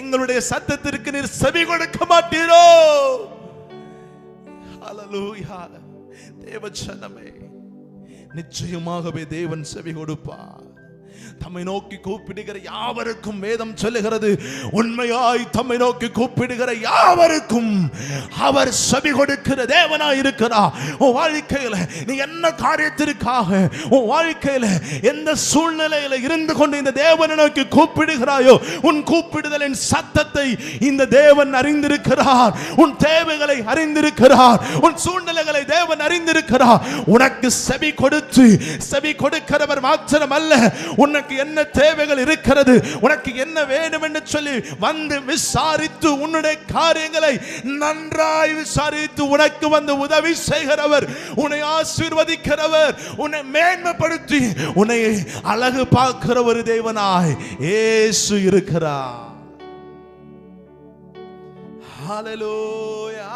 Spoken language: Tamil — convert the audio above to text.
எங்களுடைய சத்தத்திற்கு நீர் செவி கொடுக்க மாட்டீரோ? ஹல்லேலூயா. தேவஜனமே, நிச்சயமாகவே தேவன் செவி கொடுப்பார். தம்மை நோக்கி கூப்பிடுகிற யாவருக்கும் வேதம் சொல்லுகிறது, உண்மையாய் தம்மை நோக்கி கூப்பிடுகிற யாவருக்கும் அவர் செவி கொடுக்கிற தேவனாய் இருக்கிறார். உன் வாழ்க்கையில நீ என்ன காரியத்திற்காக, உன் வாழ்க்கையில எந்த சூழ்நிலையில இருந்து கொண்டு இந்த தேவனை நோக்கி கூப்பிடுகிறாயோ, உன் கூப்பிடுதலின் சத்தத்தை இந்த தேவன் அறிந்திருக்கிறார். உன் தேவைகளை அறிந்திருக்கிறார். உன் சூழ்நிலைகளை தேவன் அறிந்திருக்கிறார். உனக்கு செவி கொடுத்து, செவி கொடுக்கிறவர் மாத்திரம் அல்ல, உனக்கு என்ன தேவைகள் இருக்கிறது, உனக்கு என்ன வேண்டும் என்று சொல்லி வந்து விசாரித்து உன்னுடைய காரியங்களை நன்றாய் விசாரித்து உனக்கு வந்து உதவி செய்கிறவர், உன்னை ஆசீர்வதிக்கிறவர், உன்னை மேன்மைப்படுத்தி உன்னை அழகு பார்க்கிற ஒரு தேவனாய் இயேசு இருக்கிறார். ஹல்லேலூயா.